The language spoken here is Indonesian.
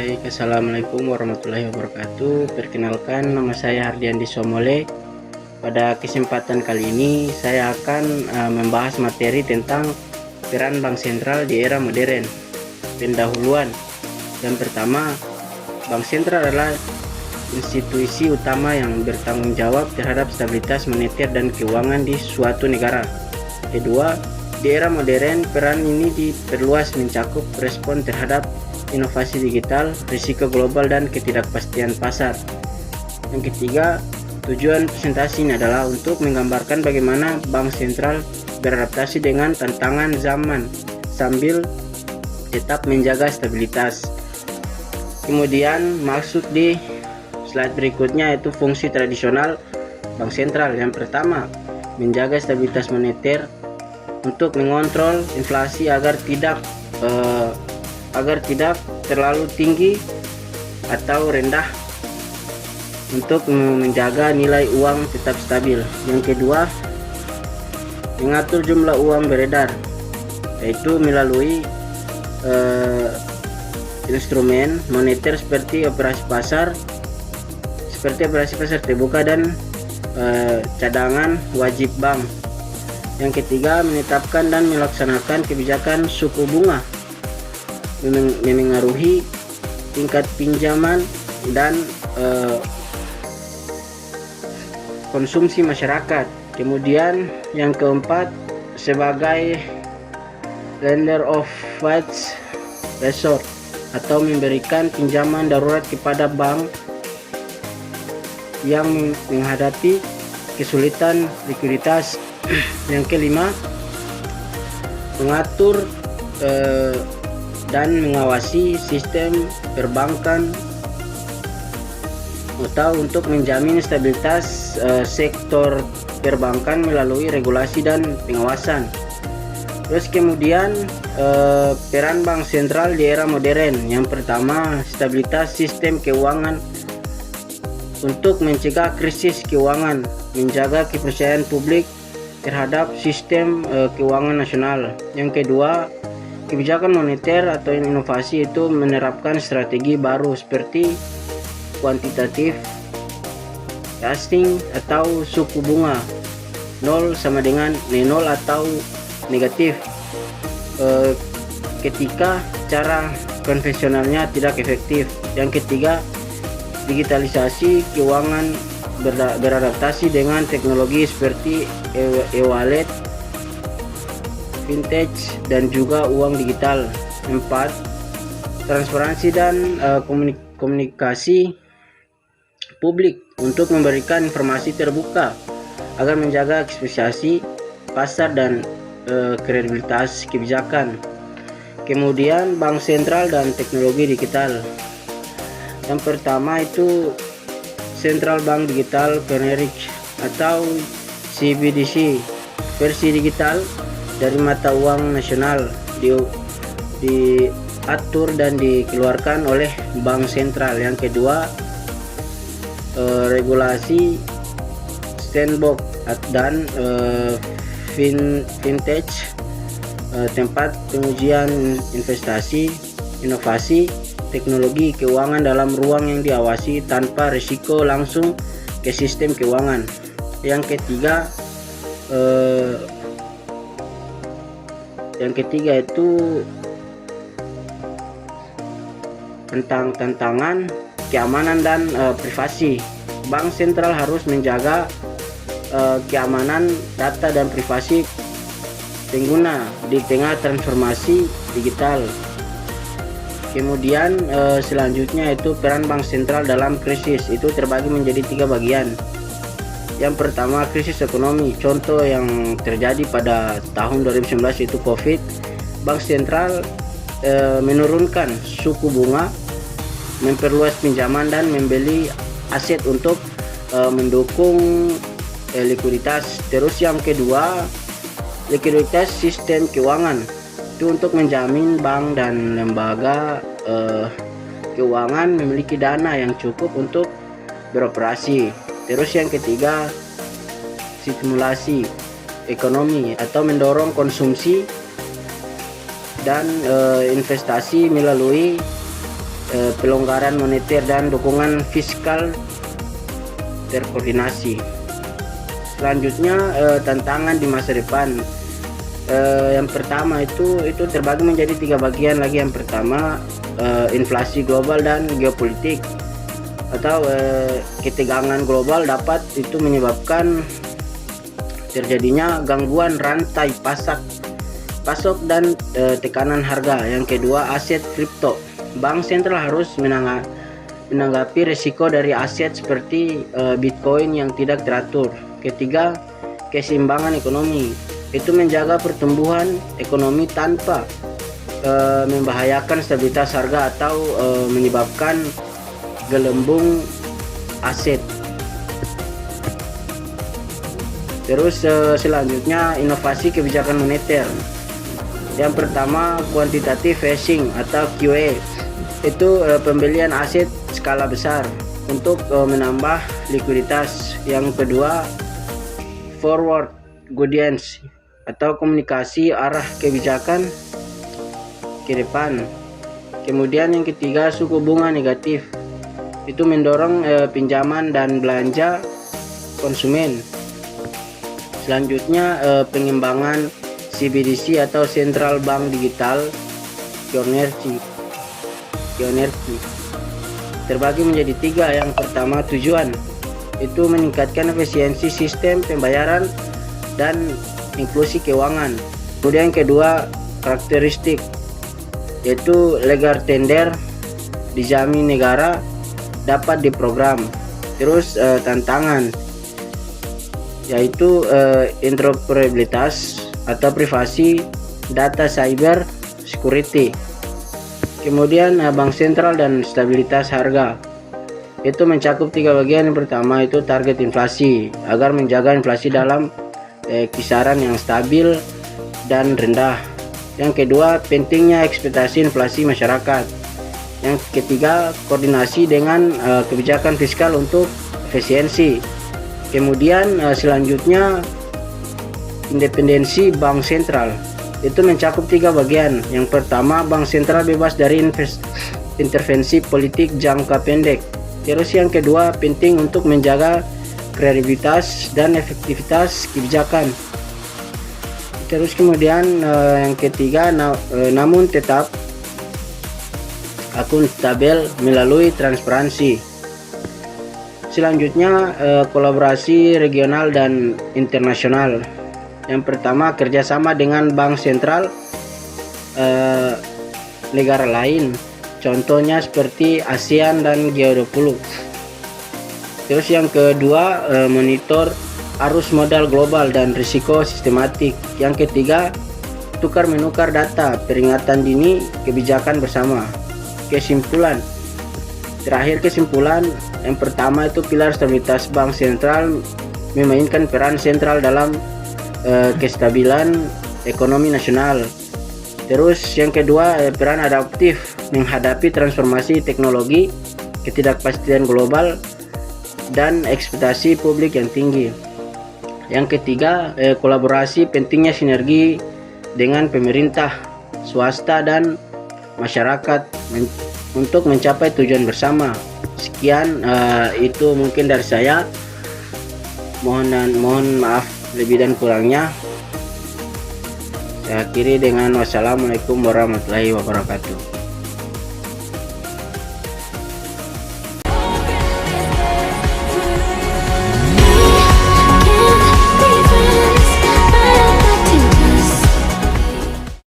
Baik, assalamualaikum warahmatullahi wabarakatuh. Perkenalkan, nama saya Hardiandi Somole. Pada kesempatan kali ini saya akan membahas materi tentang peran bank sentral di era modern. Pendahuluan. Yang pertama, bank sentral adalah institusi utama yang bertanggung jawab terhadap stabilitas moneter dan keuangan di suatu negara. Kedua, di era modern peran ini diperluas mencakup respon terhadap inovasi digital, risiko global, dan ketidakpastian pasar. Yang ketiga, tujuan presentasi ini adalah untuk menggambarkan bagaimana bank sentral beradaptasi dengan tantangan zaman sambil tetap menjaga stabilitas. Kemudian maksud di slide berikutnya yaitu fungsi tradisional bank sentral. Yang pertama, menjaga stabilitas moneter untuk mengontrol inflasi agar tidak terlalu tinggi atau rendah, untuk menjaga nilai uang tetap stabil. Yang kedua, mengatur jumlah uang beredar, yaitu melalui instrumen moneter seperti operasi pasar terbuka dan cadangan wajib bank. Yang ketiga, menetapkan dan melaksanakan kebijakan suku bunga, memengaruhi tingkat pinjaman dan konsumsi masyarakat. Kemudian yang keempat, sebagai lender of last resort atau memberikan pinjaman darurat kepada bank yang menghadapi kesulitan likuiditas. Yang kelima, mengatur dan mengawasi sistem perbankan atau untuk menjamin stabilitas sektor perbankan melalui regulasi dan pengawasan. Terus kemudian peran bank sentral di era modern. Yang pertama, stabilitas sistem keuangan untuk mencegah krisis keuangan, menjaga kepercayaan publik terhadap sistem keuangan nasional. Yang kedua, kebijakan moneter atau inovasi, itu menerapkan strategi baru seperti kuantitatif easing atau suku bunga 0 sama dengan 0 atau negatif ketika cara konvensionalnya tidak efektif. Yang ketiga, digitalisasi keuangan beradaptasi dengan teknologi seperti e-wallet, vintage, dan juga uang digital. 4. Transparansi dan komunikasi publik untuk memberikan informasi terbuka agar menjaga ekspektasi pasar dan kredibilitas kebijakan. Kemudian bank sentral dan teknologi digital. Yang pertama itu Central Bank Digital Coinage atau CBDC, versi digital dari mata uang nasional, diatur dan dikeluarkan oleh bank sentral. Yang kedua, regulasi sandbox dan vintage, tempat pengujian investasi, inovasi teknologi keuangan dalam ruang yang diawasi tanpa risiko langsung ke sistem keuangan. Yang ketiga itu tentang tantangan keamanan dan privasi. Bank sentral harus menjaga keamanan data dan privasi pengguna di tengah transformasi digital. Kemudian selanjutnya itu peran bank sentral dalam krisis, itu terbagi menjadi 3 bagian. Yang pertama, krisis ekonomi. Contoh yang terjadi pada tahun 2019 itu COVID. Bank sentral menurunkan suku bunga, memperluas pinjaman, dan membeli aset untuk mendukung likuiditas. Terus yang kedua, likuiditas sistem keuangan, itu untuk menjamin bank dan lembaga keuangan memiliki dana yang cukup untuk beroperasi. Terus yang ketiga, stimulasi ekonomi atau mendorong konsumsi dan investasi melalui pelonggaran moneter dan dukungan fiskal terkoordinasi. Selanjutnya tantangan di masa depan. Yang pertama itu terbagi menjadi 3 bagian lagi. Yang pertama inflasi global dan geopolitik, atau ketegangan global dapat itu menyebabkan terjadinya gangguan rantai pasok dan tekanan harga. Yang kedua aset kripto. Bank sentral harus menanggapi risiko dari aset seperti Bitcoin yang tidak teratur. Ketiga, keseimbangan ekonomi. Itu menjaga pertumbuhan ekonomi tanpa membahayakan stabilitas harga atau menyebabkan gelembung aset. Terus selanjutnya inovasi kebijakan moneter. Yang pertama quantitative easing atau QE. Itu pembelian aset skala besar untuk menambah likuiditas. Yang kedua forward guidance atau komunikasi arah kebijakan ke depan. Kemudian yang ketiga suku bunga negatif. Itu mendorong pinjaman dan belanja konsumen. Selanjutnya pengembangan CBDC atau Central Bank Digital Currency terbagi menjadi 3. Yang pertama tujuan itu meningkatkan efisiensi sistem pembayaran dan inklusi keuangan. Kemudian yang kedua karakteristik, yaitu legal tender dijamin negara dapat diprogram. Terus tantangan, yaitu interoperabilitas atau privasi data cyber security. Kemudian bank sentral dan stabilitas harga. Itu mencakup 3 bagian. Yang pertama itu target inflasi agar menjaga inflasi dalam kisaran yang stabil dan rendah. Yang kedua pentingnya ekspektasi inflasi masyarakat. Yang ketiga koordinasi dengan kebijakan fiskal untuk efisiensi. Kemudian selanjutnya independensi bank sentral. Itu mencakup 3 bagian. Yang pertama bank sentral bebas dari intervensi politik jangka pendek. Terus yang kedua penting untuk menjaga kredibilitas dan efektivitas kebijakan. Terus kemudian yang ketiga namun tetap akuntabel melalui transparansi. Selanjutnya kolaborasi regional dan internasional. Yang pertama kerjasama dengan bank sentral negara lain, contohnya seperti ASEAN dan G20. Terus yang kedua monitor arus modal global dan risiko sistematik. Yang ketiga tukar menukar data, peringatan dini, kebijakan bersama. Kesimpulan yang pertama itu pilar stabilitas bank sentral memainkan peran sentral dalam kestabilan ekonomi nasional. Terus yang kedua peran adaptif menghadapi transformasi teknologi, ketidakpastian global dan ekspektasi publik yang tinggi. Yang ketiga kolaborasi, pentingnya sinergi dengan pemerintah, swasta dan masyarakat untuk mencapai tujuan bersama. Sekian itu mungkin dari saya. Mohon maaf lebih dan kurangnya. Saya akhiri dengan wassalamualaikum warahmatullahi wabarakatuh.